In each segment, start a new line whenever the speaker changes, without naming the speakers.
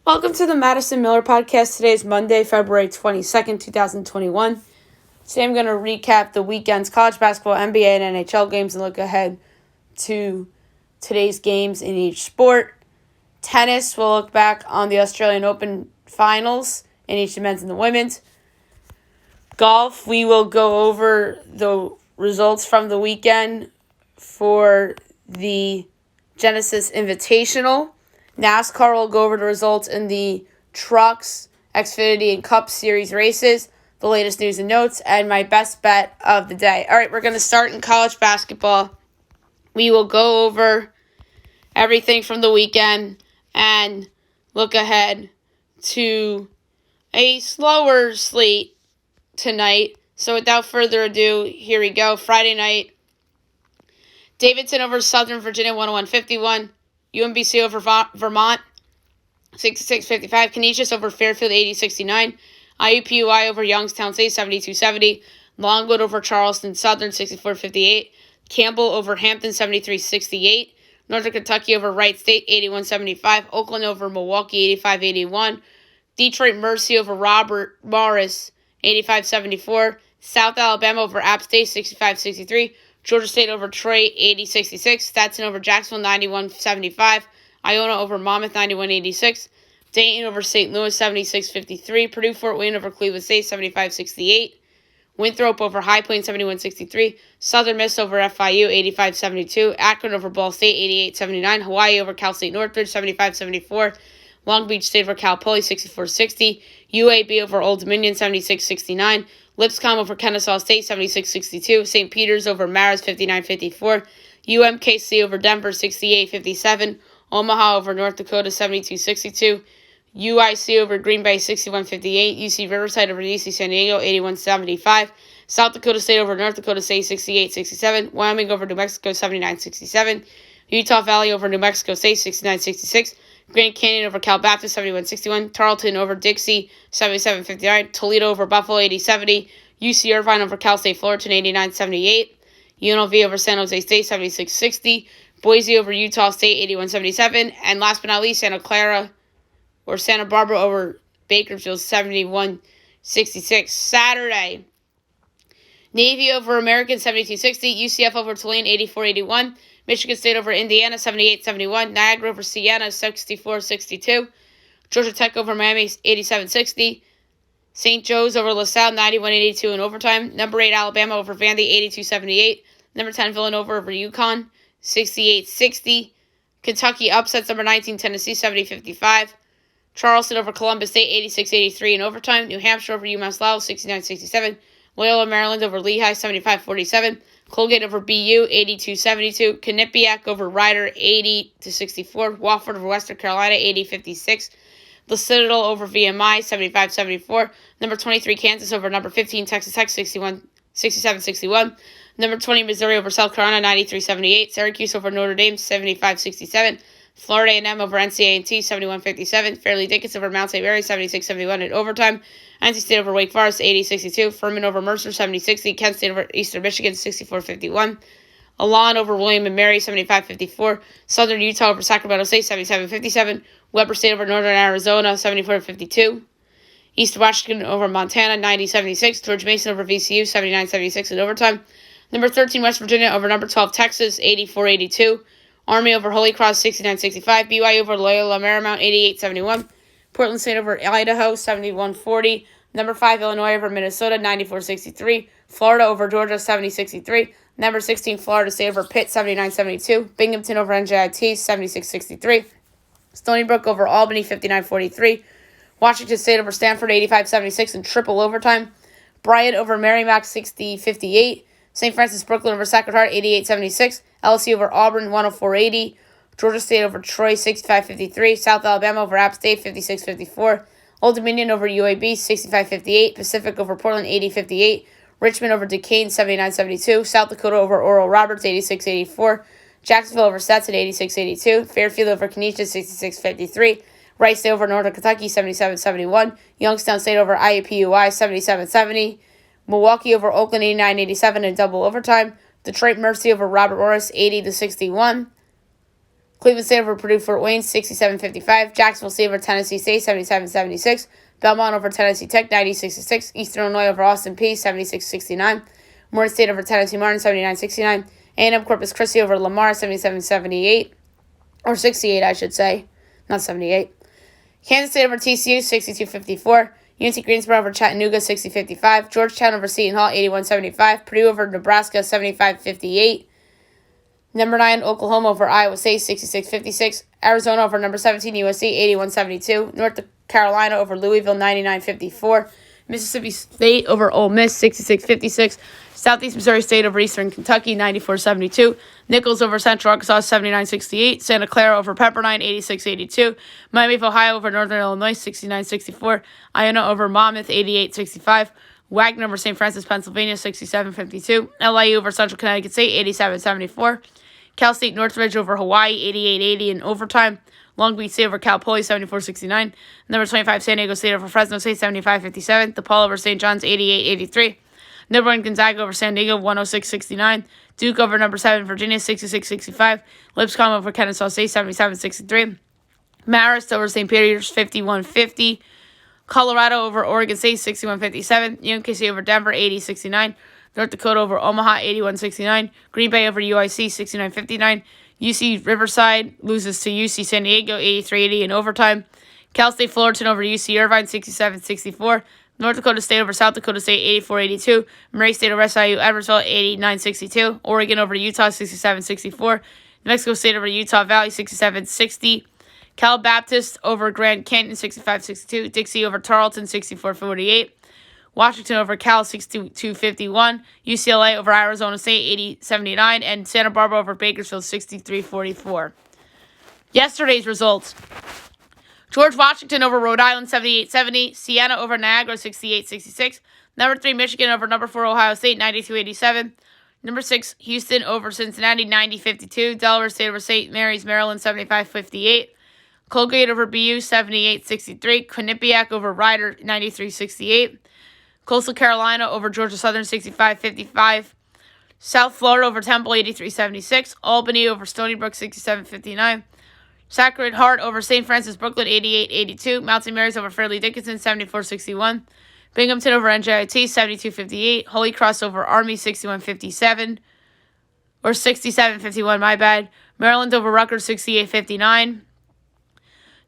Welcome to the Madison Miller Podcast. Today is Monday, February 22nd, 2021. Today I'm going to recap the weekend's college basketball, NBA, and NHL games and look ahead to today's games in each sport. Tennis, we'll look back on the Australian Open finals in each the men's and the women's. Golf, we will go over the results from the weekend for the Genesis Invitational. NASCAR will go over the results in the Trucks, Xfinity, and Cup Series races, the latest news and notes, and my best bet of the day. All right, we're going to start in college basketball. We will go over everything from the weekend and look ahead to a slower slate tonight. So without further ado, here we go. Friday night, Davidson over Southern Virginia, 101-51. UMBC over Vermont, 66-55. Canisius over Fairfield, 80-69. IUPUI over Youngstown State, 72-70. Longwood over Charleston Southern, 64-58. Campbell over Hampton, 73-68. Northern Kentucky over Wright State, 81-75. Oakland over Milwaukee, 85-81. Detroit Mercy over Robert Morris, 85-74. South Alabama over App State, 65-63. Georgia State over Troy, 80-66. Stetson over Jacksonville, 91-75. Iona over Monmouth, 91-86. Dayton over St. Louis, 76-53. Purdue Fort Wayne over Cleveland State, 75-68. Winthrop over High Plains, 71-63. Southern Miss over FIU, 85-72. Akron over Ball State, 88-79. Hawaii over Cal State Northridge, 75-74. Long Beach State over Cal Poly, 64-60. UAB over Old Dominion, 76-69. Lipscomb over Kennesaw State, 76-62. St. Peter's over Marist, 59-54. UMKC over Denver, 68-57. Omaha over North Dakota, 72-62. UIC over Green Bay, 61-58. UC Riverside over UC San Diego, 81-75. South Dakota State over North Dakota State, 68-67. Wyoming over New Mexico, 79-67. Utah Valley over New Mexico State, 69-66. Grand Canyon over Cal Baptist, 71-61. Tarleton over Dixie, 77-59. Toledo over Buffalo, 80-70. UC Irvine over Cal State Fullerton, 89-78. UNLV over San Jose State, 76-60. Boise over Utah State, 81-77. And last but not least, Santa Barbara over Bakersfield, 71-66. Saturday, Navy over American, 72-60. UCF over Tulane, 84-81. Michigan State over Indiana, 78-71. Niagara over Siena, 64-62. Georgia Tech over Miami, 87-60. St. Joe's over LaSalle, 91-82 in overtime. Number 8, Alabama over Vandy, 82-78. Number 10, Villanova over UConn, 68-60. Kentucky upsets number 19, Tennessee, 70-55. Charleston over Columbus State, 86-83 in overtime. New Hampshire over UMass Lowell, 69-67. Loyola, Maryland over Lehigh, 75-47. Colgate over BU, 82-72. Quinnipiac over Rider, 80-64. Wofford over Western Carolina, 80-56. The Citadel over VMI, 75-74. Number 23, Kansas over number 15, Texas Tech, 67-61. Number 20, Missouri over South Carolina, 93-78. Syracuse over Notre Dame, 75-67. Florida A&M over NC A&T, 71-57. Fairleigh Dickinson over Mount St. Mary, 76-71 in overtime. NC State over Wake Forest, 80-62. Furman over Mercer, 70-60. Kent State over Eastern Michigan, 64-51. Alon over William & Mary, 75-54. Southern Utah over Sacramento State, 77-57. Weber State over Northern Arizona, 74-52. East Washington over Montana, 90-76. George Mason over VCU, 79-76 in overtime. Number 13, West Virginia over number 12, Texas, 84-82. Army over Holy Cross, 69-65. BYU over Loyola Marymount, 88-71. Portland State over Idaho, 71-40. Number 5, Illinois over Minnesota, 94-63. Florida over Georgia, 70-63. Number 16, Florida State over Pitt, 79-72. Binghamton over NJIT, 76-63. Stony Brook over Albany, 59-43. Washington State over Stanford, 85-76 in triple overtime. Bryant over Merrimack, 60-58. St. Francis Brooklyn over Sacred Heart, 88-76. LSU over Auburn, 104-80. Georgia State over Troy, 65-53. South Alabama over App State, 56-54. Old Dominion over UAB, 65-58. Pacific over Portland, 80-58. Richmond over Duquesne, 79-72. South Dakota over Oral Roberts, 86-84. Jacksonville over Stetson, 86-82. Fairfield over Canisius, 66-53. Rice State over Northern Kentucky, 77-71. Youngstown State over IUPUI, 77-70. Milwaukee over Oakland, 89-87 in double overtime. Detroit Mercy over Robert Morris, 80-61. Cleveland State over Purdue Fort Wayne, 67-55. Jacksonville State over Tennessee State, 77-76. Belmont over Tennessee Tech, 90-66. Eastern Illinois over Austin Peay, 76-69. Morgan State over Tennessee Martin, 79-69. A&M Corpus Christi over Lamar, 77-78. Or 68, I should say. Not 78. Kansas State over TCU, 62-54. UNC Greensboro over Chattanooga, 60-55. Georgetown over Seton Hall, 81-75. Purdue over Nebraska, 75-58. Number 9, Oklahoma over Iowa State, 66-56. Arizona over number 17, USC, 81-72. North Carolina over Louisville, 99-54. Mississippi State over Ole Miss, 66-56. Southeast Missouri State over Eastern Kentucky, 94-72. Nichols over Central Arkansas, 79-68. Santa Clara over Pepperdine, 86-82. Miami of Ohio over Northern Illinois, 69-64. Iona over Monmouth, 88-65. Wagner over St. Francis, Pennsylvania, 67-52. LIU over Central Connecticut State, 87-74. Cal State Northridge over Hawaii, 88-80 in overtime. Long Beach State over Cal Poly, 74-69. Number 25, San Diego State over Fresno State, 75-57. DePaul over St. John's, 88-83. Number 1, Gonzaga over San Diego, 106-69. Duke over number 7, Virginia, 66-65. Lipscomb over Kennesaw State, 77-63. Marist over St. Peter's, 51-50. Colorado over Oregon State, 61-57. UMKC over Denver, 80-69. North Dakota over Omaha, 81-69. Green Bay over UIC, 69-59. UC Riverside loses to UC San Diego, 83-80 in overtime. Cal State Fullerton over UC Irvine, 67-64. North Dakota State over South Dakota State, 84-82. Murray State over SIU Edwardsville, 89-62. Oregon over Utah, 67-64. New Mexico State over Utah Valley, 67-60. Cal Baptist over Grand Canyon, 65-62. Dixie over Tarleton, 64-48. Washington over Cal, 62-51. UCLA over Arizona State, 80-79. And Santa Barbara over Bakersfield, 63-44. Yesterday's results. George Washington over Rhode Island, 78-70. Siena over Niagara, 68-66. Number 3, Michigan over number 4, Ohio State, 92-87. Number 6, Houston over Cincinnati, 90-52. Delaware State over St. Mary's, Maryland, 75-58. Colgate over BU, 78-63. Quinnipiac over Rider, 93-68. Coastal Carolina over Georgia Southern, 65-55. South Florida over Temple, 83-76. Albany over Stony Brook, 67-59. Sacred Heart over St. Francis Brooklyn, 88-82. Mount St. Mary's over Fairleigh Dickinson, 74-61. Binghamton over NJIT, 72-58. Holy Cross over Army, 61-57. Or 67-51, my bad. Maryland over Rutgers, 68-59.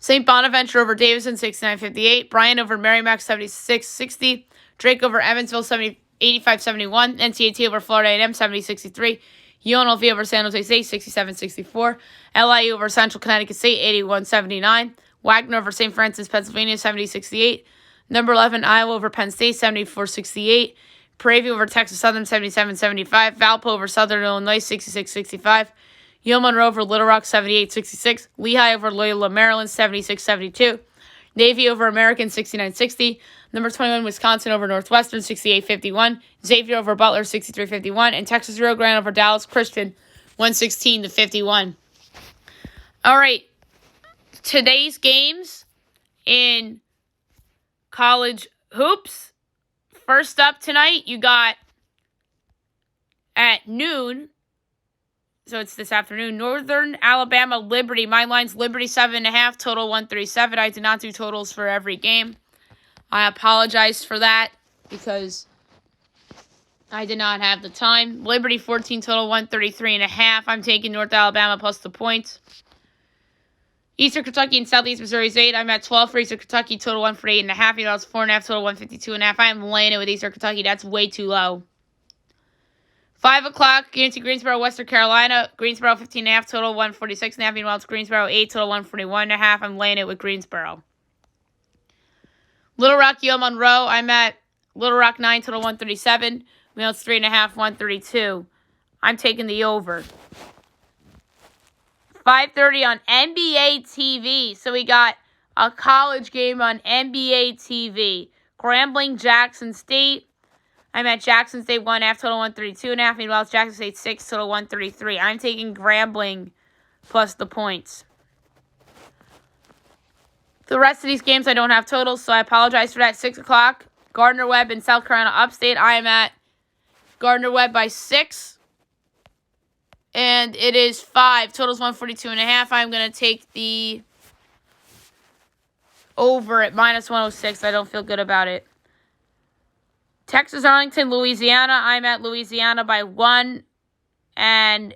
St. Bonaventure over Davidson, 69-58. Bryan over Merrimack, 76-60. Drake over Evansville, 85-71. NCAT over Florida A&M, 70-63. UNLV over San Jose State, 67-64. LIU over Central Connecticut State, 81-79. Wagner over St. Francis, Pennsylvania, 70-68. Number 11, Iowa over Penn State, 74-68. Prairie View over Texas Southern, 77-75. Valpo over Southern Illinois, 66-65. Yale Monroe over Little Rock, 78-66. Lehigh over Loyola, Maryland, 76-72. Navy over American, 69-60. Number 21, Wisconsin over Northwestern, 68-51. Xavier over Butler, 63-51. And Texas Rio Grande over Dallas Christian, 116-51. All right. Today's games in college hoops. First up tonight, you got at noon, so it's this afternoon, Northern Alabama Liberty. My line's Liberty 7.5, total 137. I did not do totals for every game. I apologize for that because I did not have the time. Liberty 14, total 133.5. I'm taking North Alabama plus the points. Eastern Kentucky and Southeast Missouri is 8. I'm at 12 for Eastern Kentucky, total 148.5. You know, it's 4.5, total 152.5. I am laying it with Eastern Kentucky. That's way too low. 5 o'clock, UNC Greensboro, Western Carolina. Greensboro 15.5, total 146.5. Meanwhile, it's Greensboro 8, total 141.5. I'm laying it with Greensboro. Little Rock, Yale Monroe. I'm at Little Rock 9, total 137. Meanwhile, it's 3.5, 132. I'm taking the over. 5:30 on NBA TV. So we got a college game on NBA TV. Grambling, Jackson State. I'm at Jackson State 1.5, total 132.5. Meanwhile, it's Jackson State 6, total 133. I'm taking Grambling plus the points. The rest of these games I don't have totals, so I apologize for that. 6 o'clock, Gardner-Webb in South Carolina Upstate. I am at Gardner-Webb by 6. And it is 5. Total's 142.5. I'm going to take the over at minus 106. I don't feel good about it. Texas, Arlington, Louisiana. I'm at Louisiana by 1. And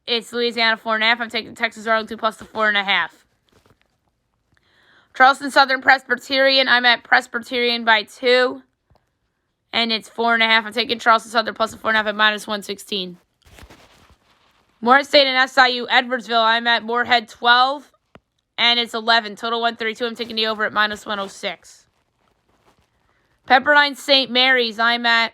it's Louisiana 4.5. I'm taking Texas, Arlington plus the 4.5. Charleston Southern Presbyterian. I'm at Presbyterian by 2. And it's 4.5. I'm taking Charleston Southern plus the 4.5 at minus 116. Morehead State and SIU Edwardsville. I'm at Morehead 12. And it's 11. Total 132. I'm taking the over at minus 106. Pepperdine St. Mary's. I'm at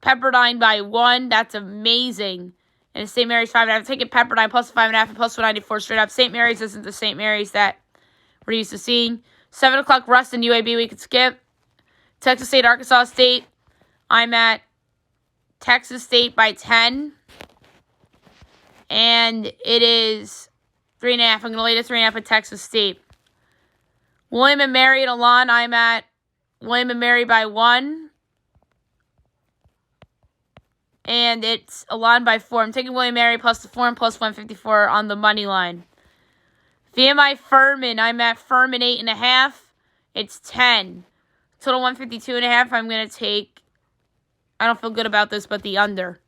Pepperdine by 1. That's amazing. And it's St. Mary's 5.5. I'm taking Pepperdine plus 5.5 and plus 194 straight up. St. Mary's isn't the St. Mary's that we're used to seeing. 7 o'clock Ruston UAB we could skip. Texas State, Arkansas State. I'm at Texas State by 10. And it is 3.5. I'm going to lay the 3.5 at Texas State. William and Mary at Elan. I'm at William and Mary by 1. And it's Elan by 4. I'm taking William and Mary plus the 4 and plus 154 on the money line. VMI Furman. I'm at Furman 8.5. It's 10. Total 152.5. I'm going to take, I don't feel good about this, but the under.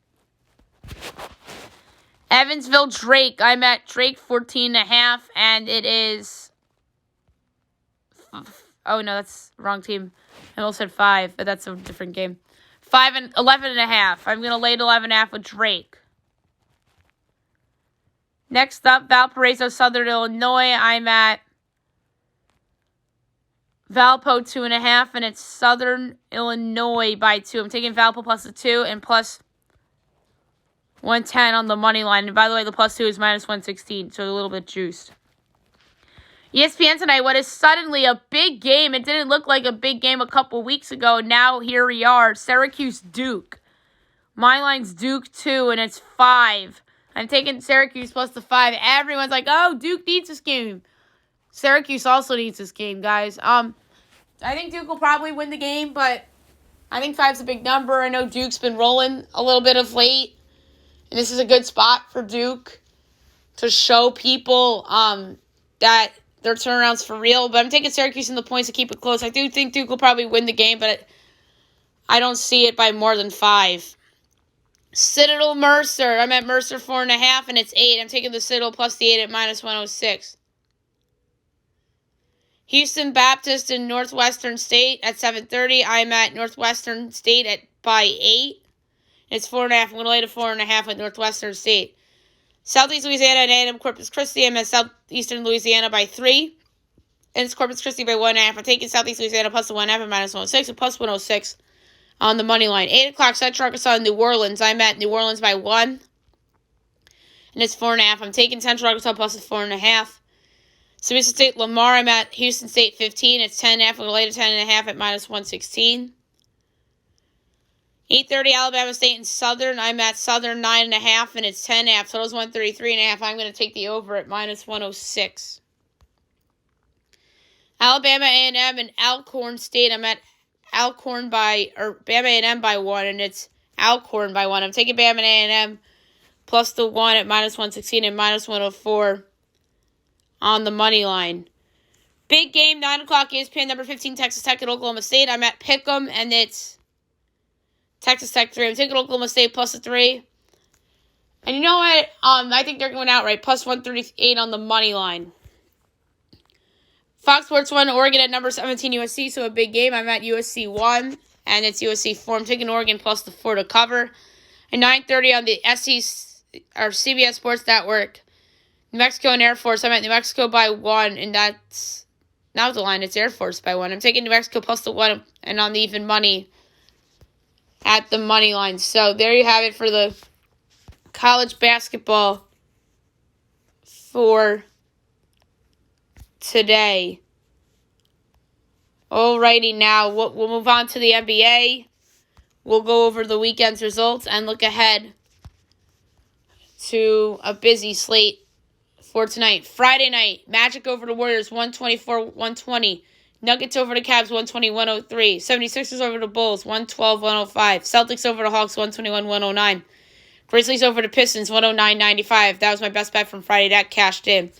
Evansville Drake. I'm at Drake 14.5. And it is, oh no, that's the wrong team. I almost said 5, but that's a different game. 5 and 11.5. I'm going to lay it 11.5 with Drake. Next up, Valparaiso, Southern Illinois. I'm at Valpo 2.5, and it's Southern Illinois by 2. I'm taking Valpo plus the 2 and plus 110 on the money line. And by the way, the plus 2 is minus 116, so a little bit juiced. ESPN tonight, what is suddenly a big game. It didn't look like a big game a couple weeks ago. Now here we are, Syracuse Duke. My line's Duke 2, and it's 5. I'm taking Syracuse plus the 5. Everyone's like, oh, Duke needs this game. Syracuse also needs this game, guys. I think Duke will probably win the game, but I think 5's a big number. I know Duke's been rolling a little bit of late, and this is a good spot for Duke to show people that their turnaround's for real. But I'm taking Syracuse in the points to keep it close. I do think Duke will probably win the game, but I don't see it by more than 5. Citadel Mercer. I'm at Mercer 4.5, and it's 8. I'm taking the Citadel plus the 8 at minus 106. Houston Baptist and Northwestern State at 7:30. I'm at Northwestern State by 8. It's 4.5. I'm going to lay to 4.5 with Northwestern State. Southeast Louisiana and A&M Corpus Christi. I'm at Southeastern Louisiana by 3. And it's Corpus Christi by 1.5. I'm taking Southeast Louisiana plus the 1.5 at minus 106 and plus 106 on the money line. 8 o'clock Central Arkansas and New Orleans. I'm at New Orleans by 1. And it's 4.5. I'm taking Central Arkansas plus the 4.5. Sabina State, Lamar. I'm at Houston State 15. It's 10.5. I'm going to lay to 10.5 at minus 116. 8:30 Alabama State and Southern. I'm at Southern 9.5, and it's 10.5. Total's 133.5. I'm going to take the over at minus 106. Alabama A&M and Alcorn State. I'm at Bama A&M by 1, and it's Alcorn by 1. I'm taking Bama A&M plus the 1 at minus 116 and minus 104 on the money line. Big game, 9 o'clock ESPN, number 15, Texas Tech at Oklahoma State. I'm at Pick'em, and it's Texas Tech 3. I'm taking Oklahoma State plus the 3. And you know what? I think they're going outright, plus 138 on the money line. Fox Sports 1, Oregon at number 17, USC, so a big game. I'm at USC 1, and it's USC 4. I'm taking Oregon plus the 4 to cover. And 9:30 on the CBS Sports Network, New Mexico and Air Force. I'm at New Mexico by 1, and that's not the line. It's Air Force by 1. I'm taking New Mexico plus the 1 and on the even money at the money line. So there you have it for the college basketball for today. Alrighty, now we'll move on to the NBA. We'll go over the weekend's results and look ahead to a busy slate for tonight. Friday night, Magic over the Warriors, 124-120. Nuggets over the Cavs, 120-103. 76ers over the Bulls, 112-105. Celtics over the Hawks, 121-109. Grizzlies over the Pistons, 109-95. That was my best bet from Friday. That cashed in.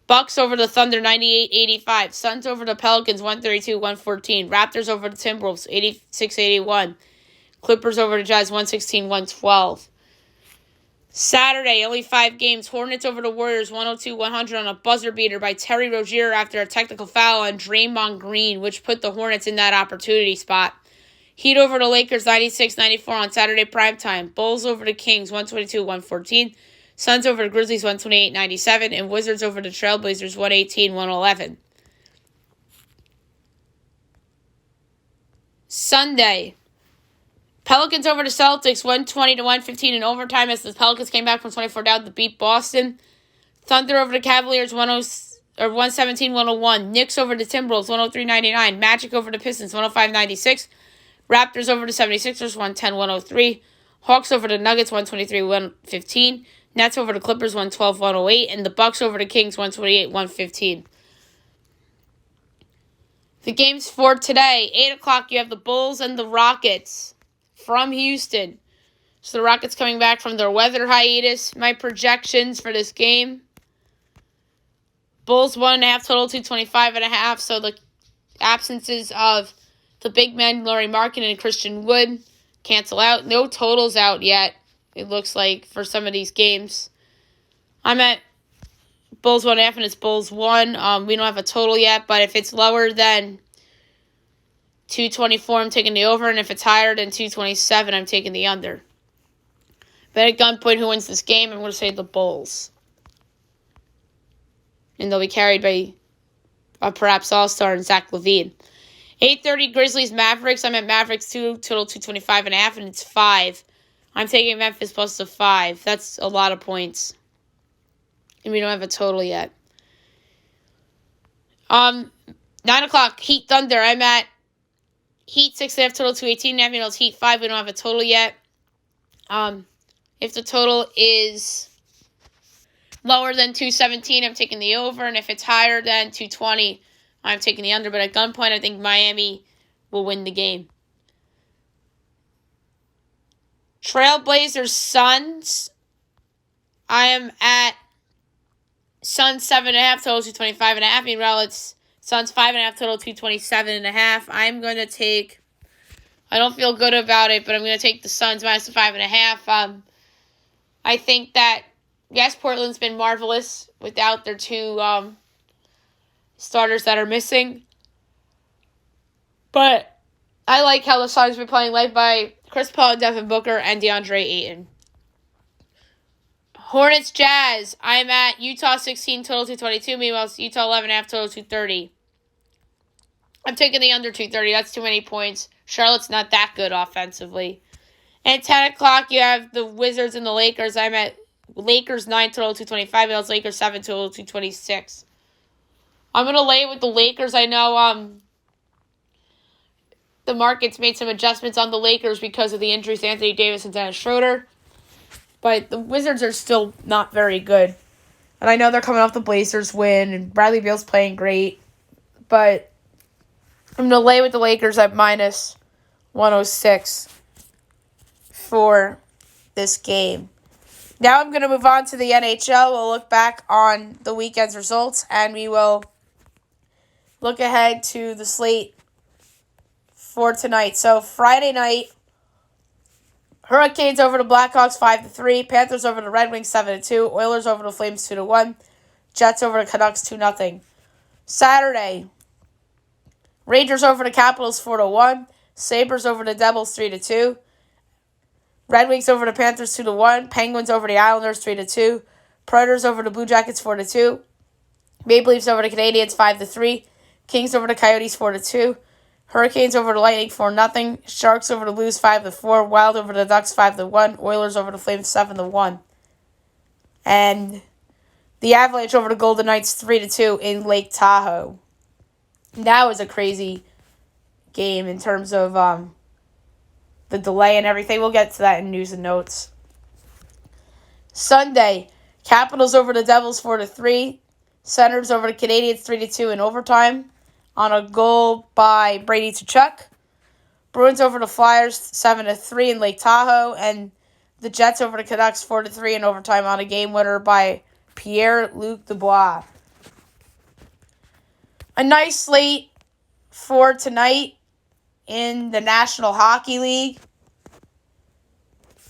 Bucks over the Thunder, 98-85. Suns over the Pelicans, 132-114. Raptors over the Timberwolves, 86-81. Clippers over the Jazz, 116-112. Saturday, only 5 games. Hornets over the Warriors, 102-100 on a buzzer beater by Terry Rozier after a technical foul on Draymond Green, which put the Hornets in that opportunity spot. Heat over the Lakers, 96-94 on Saturday primetime. Bulls over the Kings, 122-114. Suns over the Grizzlies, 128-97. And Wizards over the Trailblazers, 118-111. Sunday, Pelicans over the Celtics, 120-115 in overtime as the Pelicans came back from 24 down to beat Boston. Thunder over the Cavaliers, 117-101. Knicks over the Timberwolves, 103-99. Magic over the Pistons, 105-96. Raptors over the 76ers, 110-103. Hawks over the Nuggets, 123-115. Nets over the Clippers, 112-108. And the Bucks over the Kings, 128-115. The games for today, 8 o'clock, you have the Bulls and the Rockets from Houston. So the Rockets coming back from their weather hiatus. My projections for this game: Bulls 1.5 total, 225.5. So the absences of the big men, Lauri Markkanen and Christian Wood, cancel out. No totals out yet, it looks like, for some of these games. I'm at Bulls 1.5 and it's Bulls 1. We don't have a total yet, but if it's lower than 224, I'm taking the over, and if it's higher than 227, I'm taking the under. Bet at gunpoint who wins this game, I'm going to say the Bulls. And they'll be carried by perhaps all-star and Zach LaVine. 8:30 Grizzlies Mavericks. I'm at Mavericks 2, total 225.5, and it's 5. I'm taking Memphis plus the 5. That's a lot of points. And we don't have a total yet. 9 o'clock, Heat Thunder. I'm at Heat 6.5 total, 218.5. Heat 5. We don't have a total yet. If the total is lower than 217, I'm taking the over. And if it's higher than 220, I'm taking the under. But at gunpoint, I think Miami will win the game. Trailblazers Suns. I am at Suns 7.5 total, 225.5. Meanwhile, it's Suns 5.5 total, 227.5. I'm going to take, I don't feel good about it, but I'm going to take the Suns minus the 5.5. I think that, yes, Portland's been marvelous without their 2 starters that are missing. But I like how the Suns have been playing, led by Chris Paul and Devin Booker and DeAndre Ayton. Hornets Jazz. I'm at Utah 16 total, 222. Meanwhile, it's Utah 11.5 total, 230. I'm taking the under 230. That's too many points. Charlotte's not that good offensively. And 10 o'clock, you have the Wizards and the Lakers. I'm at Lakers 9 total, 225. Meanwhile, Lakers 7 total, 226. I'm going to lay with the Lakers. I know the market's made some adjustments on the Lakers because of the injuries to Anthony Davis and Dennis Schroeder. But the Wizards are still not very good. And I know they're coming off the Blazers win, and Bradley Beal's playing great. But I'm going to lay with the Lakers at minus 106 for this game. Now I'm going to move on to the NHL. We'll look back on the weekend's results, and we will look ahead to the slate for tonight. So Friday night, Hurricanes over the Blackhawks 5-3, Panthers over the Red Wings 7-2, Oilers over the Flames 2-1, Jets over the Canucks 2-0. Saturday, Rangers over the Capitals 4-1, Sabres over the Devils 3-2, Red Wings over the Panthers 2-1, Penguins over the Islanders 3-2, Predators over the Blue Jackets 4-2, Maple Leafs over the Canadiens 5-3, Kings over the Coyotes 4-2, Hurricanes over the Lightning 4-0, Sharks over the Blues 5-4, Wild over the Ducks 5-1, Oilers over the Flames 7-1, and the Avalanche over the Golden Knights 3-2 in Lake Tahoe. That was a crazy game in terms of the delay and everything. We'll get to that in news and notes. Sunday, Capitals over the Devils 4-3, Senators over the Canadiens 3-2 in overtime. on a goal by Brady Tkachuk. Bruins over the Flyers 7-3 in Lake Tahoe, and the Jets over the Canucks 4-3 in overtime on a game winner by Pierre-Luc Dubois. A nice slate for tonight in the National Hockey League.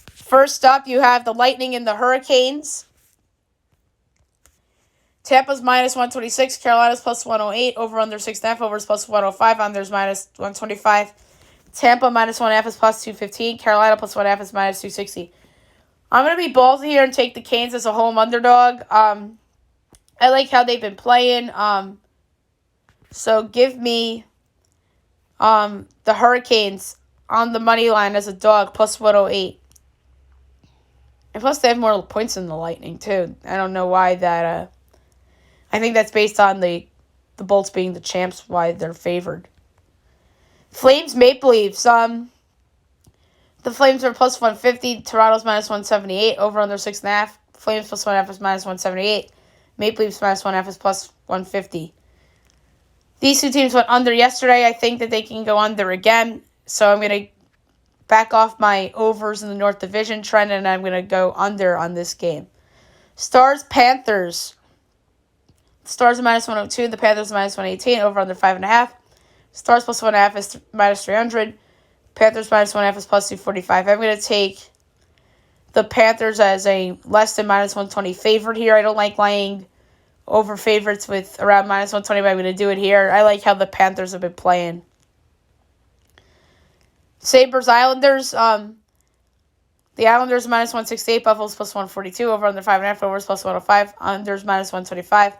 First up, you have the Lightning and the Hurricanes. Tampa's minus 126, Carolina's plus 108, over under 6.5, overs plus 105, unders minus 125. Tampa minus 1.5 is plus 215, Carolina plus 1.5 is minus 260. I'm going to be ballsy here and take the Canes as a home underdog. I like how they've been playing. So give me the Hurricanes on the money line as a dog, plus 108. And plus they have more points than the Lightning, too. I don't know why that... I think that's based on the Bolts being the champs, why they're favored. Flames, Maple Leafs. The Flames are plus 150. Toronto's minus 178. Over under 6.5. Flames plus 1.5 is minus 178. Maple Leafs minus 1.5 is plus 150. These two teams went under yesterday. I think that they can go under again. So I'm going to back off my overs in the North Division trend, and I'm going to go under on this game. Stars, Panthers. Stars are minus 102. The Panthers are minus 118. Over under 5.5. Stars plus 1.5 is minus 300. Panthers minus 1.5 is plus 245. I'm going to take the Panthers as a less than minus 120 favorite here. I don't like laying over favorites with around minus 120, but I'm going to do it here. I like how the Panthers have been playing. Sabres, Islanders. The Islanders are minus 168. Buffalo's plus 142. Over under 5.5. Overs plus 105. Unders minus 125.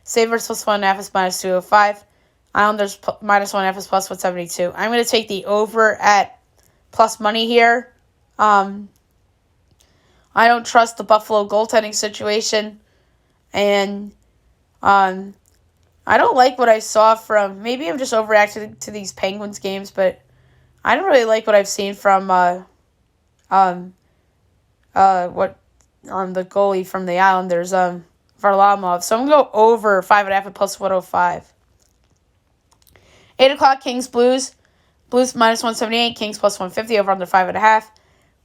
Sabres plus 1.5 is minus 205. Islanders minus 1.5 is plus 172. I'm going to take the over at plus money here. I don't trust the Buffalo goaltending situation. And I don't like what I saw from... Maybe I'm just overreacting to these Penguins games, but I don't really like what I've seen from the goalie from the Islanders, Varlamov. So I'm going to go over 5.5 at plus 105. 8 o'clock, Kings, Blues. Blues minus 178, Kings plus 150, over under 5.5.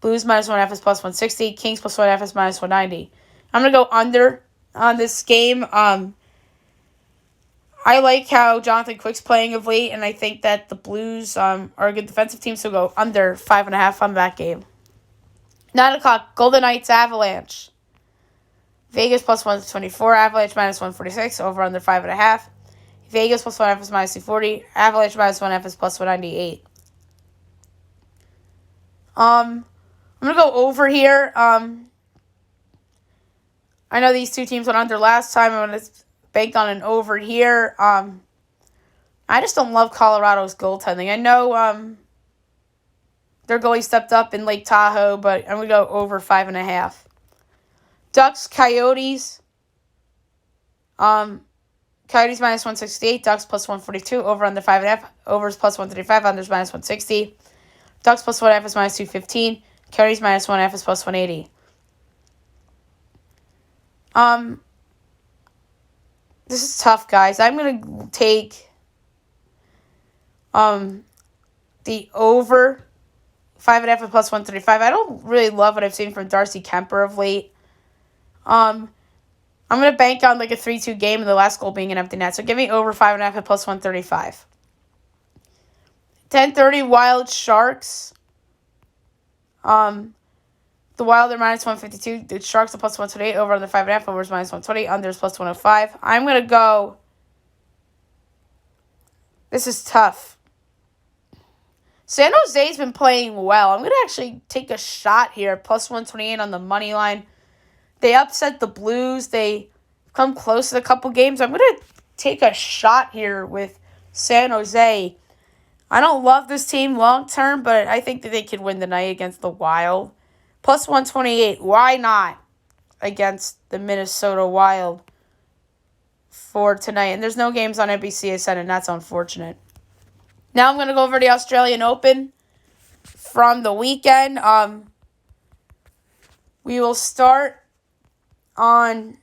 Blues minus 1.5 is plus 160, Kings plus 1.5 is minus 190. I'm going to go under on this game. I like how Jonathan Quick's playing of late, and I think that the Blues are a good defensive team, so go under 5.5 on that game. 9 o'clock, Golden Knights, Avalanche. Vegas plus 124, Avalanche minus 146, over under 5.5. Vegas plus 1.5 is minus 240, Avalanche minus 1.5 is plus 198. I'm going to go over here. I know these two teams went under last time. I'm going to bank on an over here. I just don't love Colorado's goaltending. I know their goalie stepped up in Lake Tahoe, but I'm going to go over 5.5. Ducks, Coyotes. Coyotes minus 168, Ducks plus 142, over under 5.5, overs plus 135, unders minus 160. Ducks plus 1.5 is minus 215, Coyotes minus 1.5 is plus 180. This is tough, guys. I'm going to take the over 5.5 at plus 135. I don't really love what I've seen from Darcy Kemper of late. I'm going to bank on like a 3-2 game and the last goal being an empty net. So give me over 5.5 at plus 135. 10:30 Wild Sharks. The Wild are minus 152. The Sharks are plus 128. Over on the 5.5. Overs minus 120. Unders plus 105. I'm going to go. This is tough. San Jose's been playing well. I'm going to actually take a shot here. Plus 128 on the money line. They upset the Blues. They come close to a couple games. I'm going to take a shot here with San Jose. I don't love this team long term, but I think that they could win the night against the Wild. Plus 128. Why not against the Minnesota Wild for tonight? And there's no games on NBC, I said, and that's unfortunate. Now I'm going to go over the Australian Open from the weekend. We will start on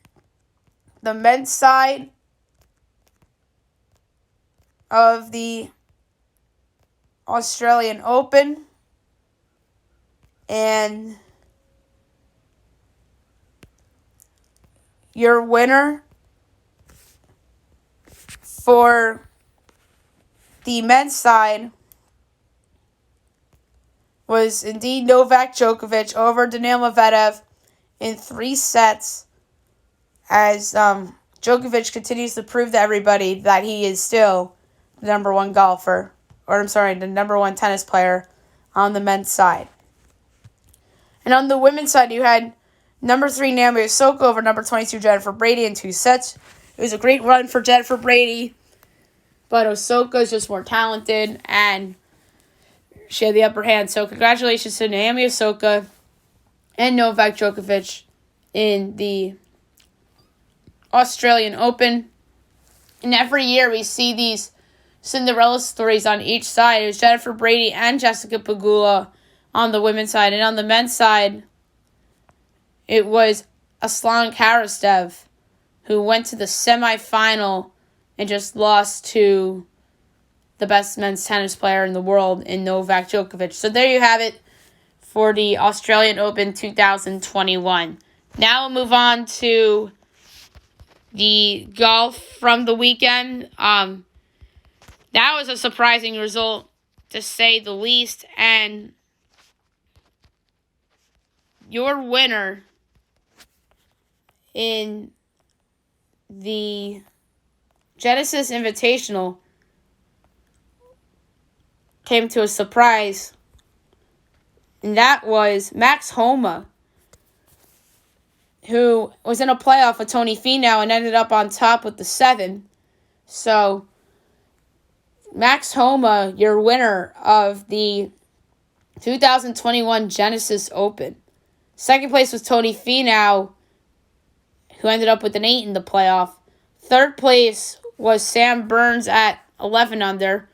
the men's side of the Australian Open. And your winner for the men's side was indeed Novak Djokovic over Daniil Medvedev in 3 sets, as Djokovic continues to prove to everybody that he is still the number one the number one tennis player on the men's side. And on the women's side, you had number 3 Naomi Osaka over number 22 Jennifer Brady in 2 sets. It was a great run for Jennifer Brady, but Osaka is just more talented, and she had the upper hand. So congratulations to Naomi Osaka and Novak Djokovic in the Australian Open. And every year we see these Cinderella stories on each side. It was Jennifer Brady and Jessica Pegula on the women's side. And on the men's side, it was Aslan Karastev, who went to the semifinal and just lost to the best men's tennis player in the world in Novak Djokovic. So there you have it for the Australian Open 2021. Now we'll move on to the golf from the weekend. That was a surprising result, to say the least. And your winner in the Genesis Invitational came to a surprise, and that was Max Homa, who was in a playoff with Tony Finau and ended up on top with the 7. So, Max Homa, your winner of the 2021 Genesis Open. Second place was Tony Finau, who ended up with an 8 in the playoff. Third place was Sam Burns at 11 under.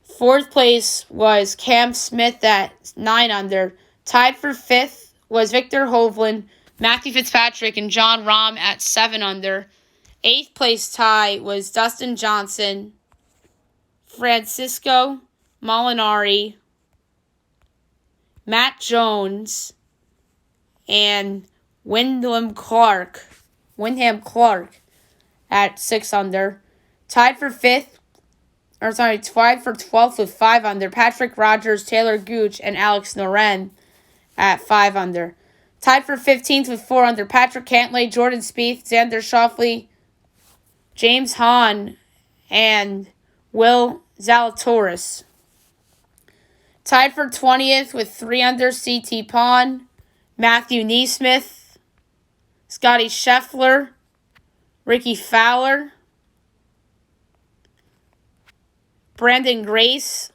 Fourth place was Cam Smith at 9 under. Tied for 5th was Victor Hovland, Matthew Fitzpatrick, and John Rahm at 7 under. 8th place tie was Dustin Johnson, Francisco Molinari, Matt Jones, and Wyndham Clark at 6 under. Tied for 12th with 5 under. Patrick Rogers, Taylor Gooch, and Alex Noren at 5 under. Tied for 15th with 4 under. Patrick Cantlay, Jordan Spieth, Xander Schauffele, James Hahn, and Will Zalatoris. Tied for 20th with 3 under. C.T. Pond, Matthew Neesmith, Scotty Scheffler, Ricky Fowler, Brandon Grace,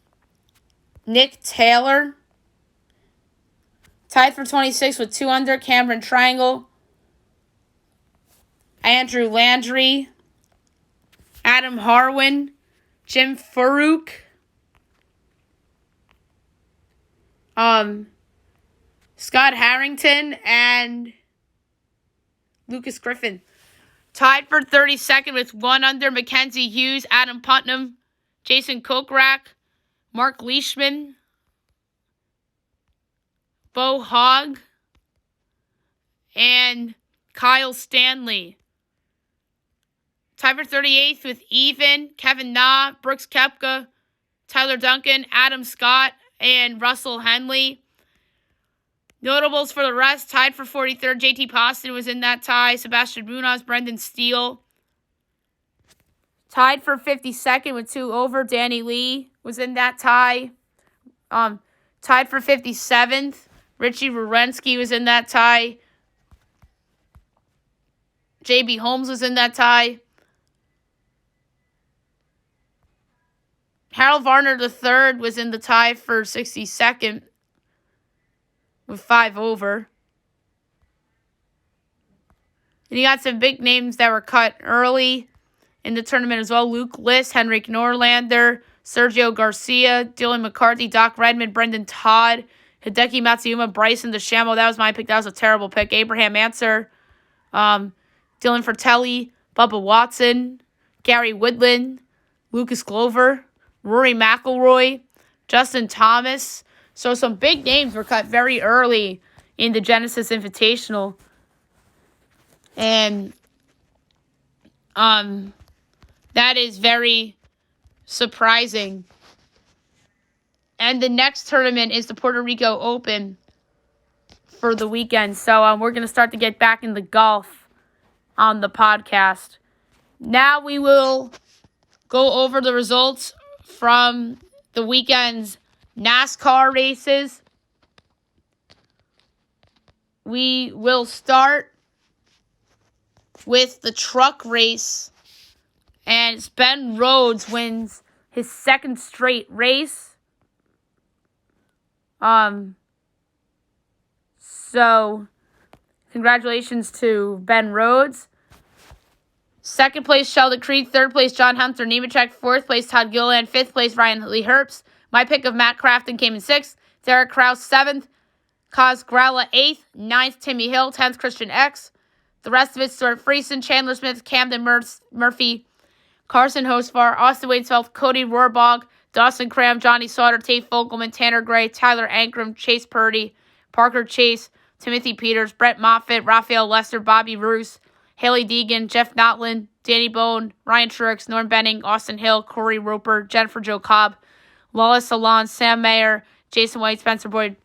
Nick Taylor. Tied for 26th with 2 under, Cameron Triangle, Andrew Landry, Adam Harwin, Jim Furyk, Scott Harrington, and Lucas Griffin. Tied for 32nd with 1 under, Mackenzie Hughes, Adam Putnam, Jason Kokrak, Mark Leishman, Bo Hogg, and Kyle Stanley. Tied for 38th with even, Kevin Na, Brooks Koepka, Tyler Duncan, Adam Scott, and Russell Henley. Notables for the rest: tied for 43rd, JT Poston was in that tie. Sebastian Munoz, Brendan Steele. Tied for 52nd with 2 over, Danny Lee was in that tie. Tied for 57th, Richie Werenski was in that tie. J.B. Holmes was in that tie. Harold Varner III was in the tie for 62nd with 5 over. And you got some big names that were cut early in the tournament as well. Luke List, Henrik Norlander, Sergio Garcia, Dylan McCarthy, Doc Redmond, Brendan Todd, Hideki Matsuyama, Bryson DeChambeau. That was my pick. That was a terrible pick. Abraham Ancer, Dylan Fratelli, Bubba Watson, Gary Woodland, Lucas Glover, Rory McIlroy, Justin Thomas. So some big names were cut very early in the Genesis Invitational. And that is very surprising. And the next tournament is the Puerto Rico Open for the weekend. So we're going to start to get back in the golf on the podcast. Now we will go over the results from the weekend's NASCAR races. We will start with the truck race, and Ben Rhodes wins his second straight race. So congratulations to Ben Rhodes. Second place, Sheldon Creed. Third place, John Hunter Nemechek. Fourth place, Todd Gilliland. Fifth place, Ryan Lee Herbst. My pick of Matt Crafton came in sixth. Derek Kraus, seventh. Kaz Gralla, eighth. Ninth, Timmy Hill. 10th, Christian X. The rest of it, Stuart Friesen, Chandler Smith, Camden Murphy, Carson Hosfar, Austin Waitsfeld, Cody Rohrbach, Dawson Cram, Johnny Sauter, Tate Fogelman, Tanner Gray, Tyler Ankrum, Chase Purdy, Parker Chase, Timothy Peters, Brett Moffitt, Raphael Lester, Bobby Roos, Haley Deegan, Jeff Notlin, Danny Bone, Ryan Truex, Norm Benning, Austin Hill, Corey Roper, Jennifer Jo Cobb, Lawless Salon, Sam Mayer, Jason White, Spencer Boyd,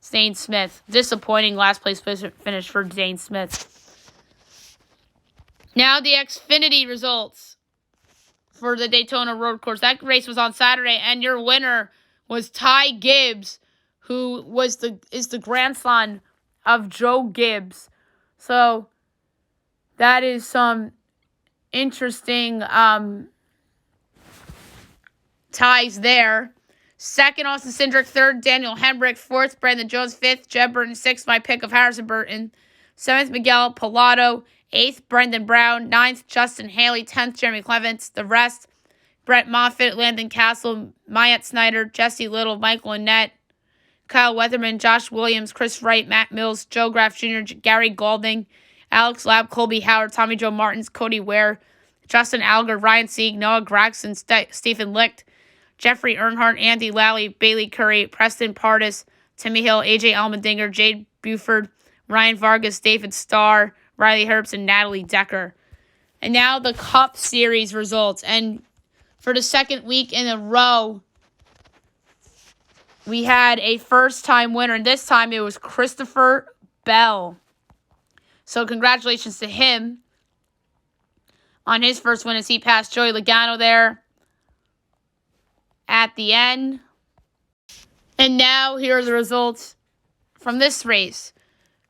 Zane Smith. Disappointing last place finish for Zane Smith. Now the Xfinity results for the Daytona Road Course. That race was on Saturday, and your winner was Ty Gibbs, who is the grandson of Joe Gibbs. So that is some interesting ties there. Second, Austin Cindric. Third, Daniel Hemrick. Fourth, Brandon Jones. Fifth, Jeb Burton. Sixth, my pick of Harrison Burton. Seventh, Miguel Pilato. Eighth, Brendan Brown. Ninth, Justin Haley. 10th, Jeremy Clements. The rest, Brett Moffitt, Landon Castle, Myatt Snyder, Jesse Little, Michael Annette, Kyle Weatherman, Josh Williams, Chris Wright, Matt Mills, Joe Graff Jr., Gary Galding, Alex Labb, Colby Howard, Tommy Joe Martins, Cody Ware, Justin Alger, Ryan Sieg, Noah Gregson, Stephen Licht, Jeffrey Earnhardt, Andy Lally, Bailey Curry, Preston Pardis, Timmy Hill, AJ Allmendinger, Jade Buford, Ryan Vargas, David Starr, Riley Herbst, and Natalie Decker. And now the Cup Series results. And for the second week in a row, we had a first-time winner. And this time it was Christopher Bell. So congratulations to him on his first win as he passed Joey Logano there at the end. And now here are the results from this race.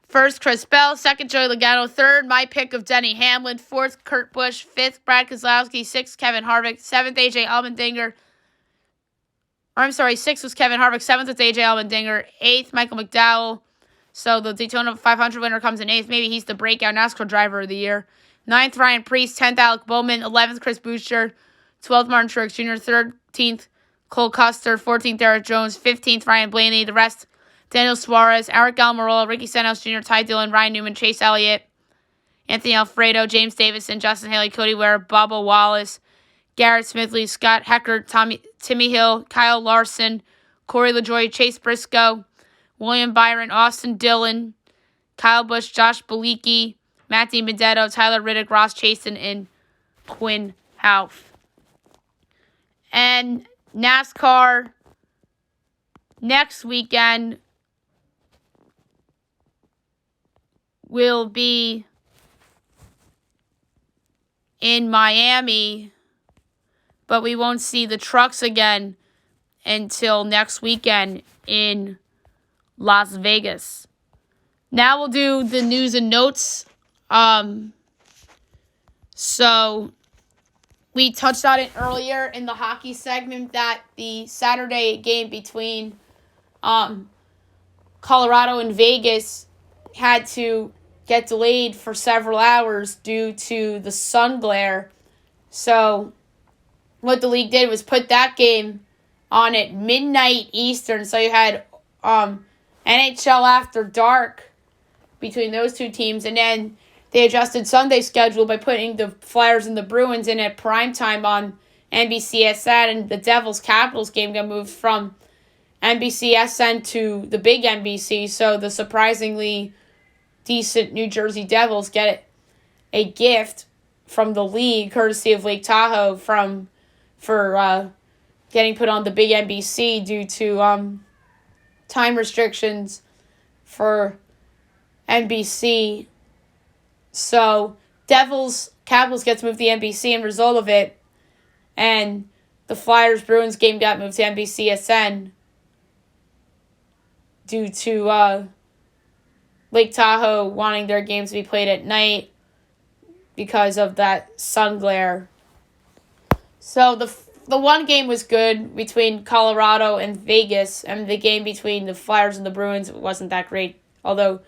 First, Chris Bell. Second, Joey Logano. Third, my pick of Denny Hamlin. Fourth, Kurt Busch. Fifth, Brad Keselowski. Sixth, Kevin Harvick. Seventh, AJ Allmendinger. Sixth was Kevin Harvick. Seventh was AJ Allmendinger. Eighth, Michael McDowell. So the Daytona 500 winner comes in eighth. Maybe he's the breakout NASCAR driver of the year. Ninth, Ryan Preece. 10th, Alec Bowman. 11th, Chris Buescher. 12th, Martin Truex Jr. 13th, Cole Custer. 14th, Eric Jones. 15th, Ryan Blaney. The rest, Daniel Suarez, Eric Almirola, Ricky Stenhouse Jr., Ty Dillon, Ryan Newman, Chase Elliott, Anthony Alfredo, James Davison, Justin Haley, Cody Ware, Bubba Wallace, Garrett Smithley, Scott Heckert, Timmy Hill, Kyle Larson, Corey LaJoie, Chase Briscoe, William Byron, Austin Dillon, Kyle Busch, Josh Bilicki, Matt DiBenedetto, Tyler Riddick, Ross Chasen, and Quinn Houff. And NASCAR next weekend will be in Miami, but we won't see the trucks again until next weekend in Las Vegas. Now we'll do the news and notes. So we touched on it earlier in the hockey segment that the Saturday game between Colorado and Vegas had to get delayed for several hours due to the sun glare. So what the league did was put that game on at midnight Eastern. So you had NHL After Dark between those two teams. And then they adjusted Sunday's schedule by putting the Flyers and the Bruins in at primetime on NBCSN, and the Devils-Capitals game got moved from NBCSN to the big NBC, so the surprisingly decent New Jersey Devils get a gift from the league, courtesy of Lake Tahoe, for getting put on the big NBC due to time restrictions for NBC. So Capitals gets moved to NBC, and result of it, and the Flyers-Bruins game got moved to NBCSN due to Lake Tahoe wanting their games to be played at night because of that sun glare. So the one game was good between Colorado and Vegas, and the game between the Flyers and the Bruins wasn't that great, although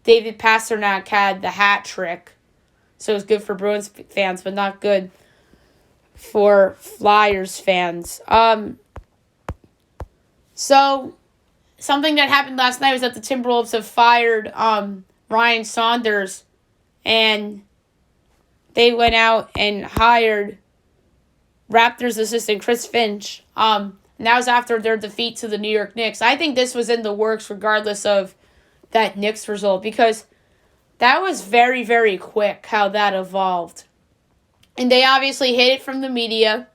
David Pastrnak had the hat trick. So it was good for Bruins fans, but not good for Flyers fans. So something that happened last night was that the Timberwolves have fired Ryan Saunders, and they went out and hired Raptors assistant Chris Finch. And that was after their defeat to the New York Knicks. I think this was in the works regardless of that Knicks result, because that was very, very quick how that evolved. And they obviously hid it from the media.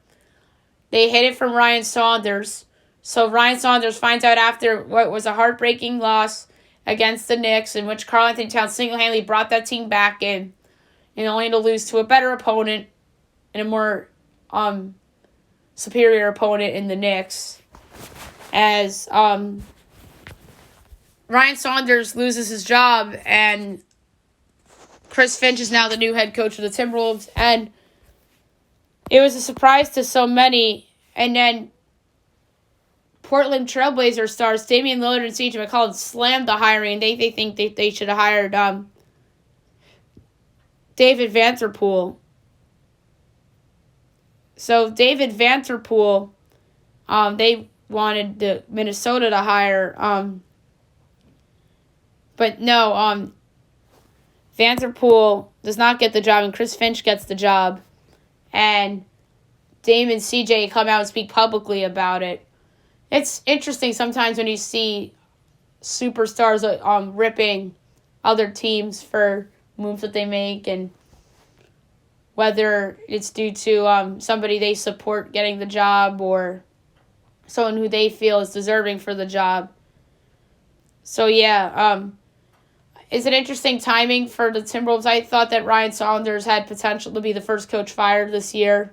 They hid it from Ryan Saunders. So Ryan Saunders finds out after what was a heartbreaking loss against the Knicks, in which Karl-Anthony Towns single-handedly brought that team back in, and only to lose to a better opponent and a more superior opponent in the Knicks. As Ryan Saunders loses his job, and Chris Finch is now the new head coach of the Timberwolves, and it was a surprise to so many. And then Portland Trailblazer stars Damian Lillard and CJ McCollum slammed the hiring. They think they should have hired David Vanterpool. So David Vanterpool, they wanted the Minnesota to hire, but no, Vanterpool does not get the job, and Chris Finch gets the job, and Dame and CJ come out and speak publicly about it. It's interesting sometimes when you see superstars ripping other teams for moves that they make, and whether it's due to somebody they support getting the job or someone who they feel is deserving for the job. So yeah, it's an interesting timing for the Timberwolves. I thought that Ryan Saunders had potential to be the first coach fired this year,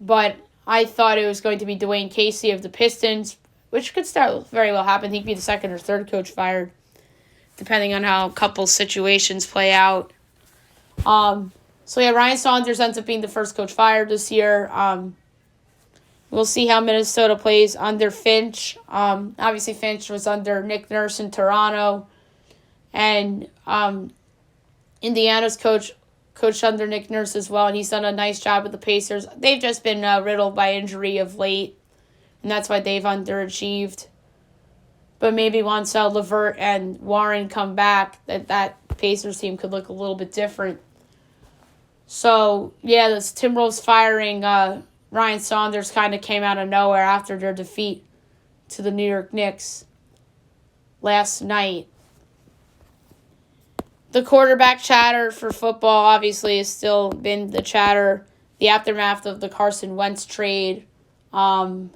but I thought it was going to be Dwayne Casey of the Pistons, which could very well happen. He could be the second or third coach fired, depending on how a couple situations play out. So yeah, Ryan Saunders ends up being the first coach fired this year. We'll see how Minnesota plays under Finch. Obviously, Finch was under Nick Nurse in Toronto, and Indiana's coached under Nick Nurse as well, and he's done a nice job with the Pacers. They've just been riddled by injury of late, and that's why they've underachieved. But maybe once LeVert and Warren come back, that Pacers team could look a little bit different. So, yeah, this Timberwolves firing Ryan Saunders kind of came out of nowhere after their defeat to the New York Knicks last night. The quarterback chatter for football obviously has still been the chatter, the aftermath of the Carson Wentz trade, and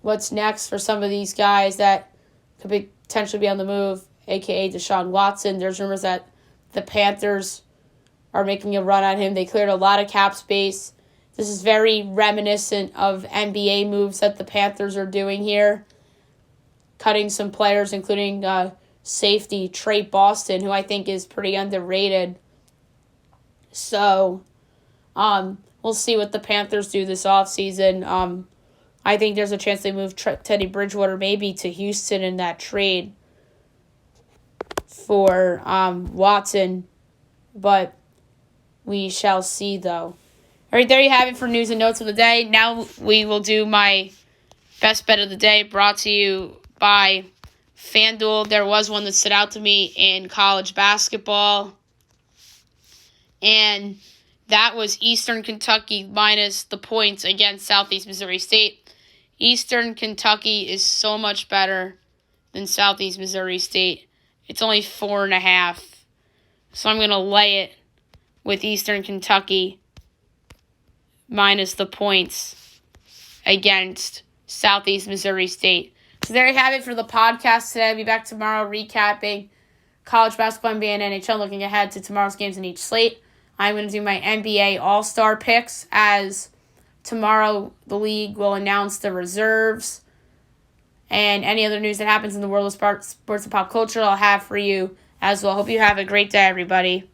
what's next for some of these guys that could potentially be on the move, a.k.a. Deshaun Watson. There's rumors that the Panthers are making a run at him. They cleared a lot of cap space. This is very reminiscent of NBA moves that the Panthers are doing here, cutting some players, including safety Trey Boston, who I think is pretty underrated. So we'll see what the Panthers do this offseason. I think there's a chance they move Teddy Bridgewater maybe to Houston in that trade for Watson, but we shall see, though. All right, there you have it for news and notes of the day. Now we will do my best bet of the day, brought to you by FanDuel. There was one that stood out to me in college basketball, and that was Eastern Kentucky minus the points against Southeast Missouri State. Eastern Kentucky is so much better than Southeast Missouri State. It's only 4.5. So I'm going to lay it with Eastern Kentucky minus the points against Southeast Missouri State. So there you have it for the podcast today. I'll be back tomorrow recapping college basketball, NBA, and NHL, looking ahead to tomorrow's games in each slate. I'm going to do my NBA All-Star picks, as tomorrow the league will announce the reserves. And any other news that happens in the world of sports and pop culture, I'll have for you as well. Hope you have a great day, everybody.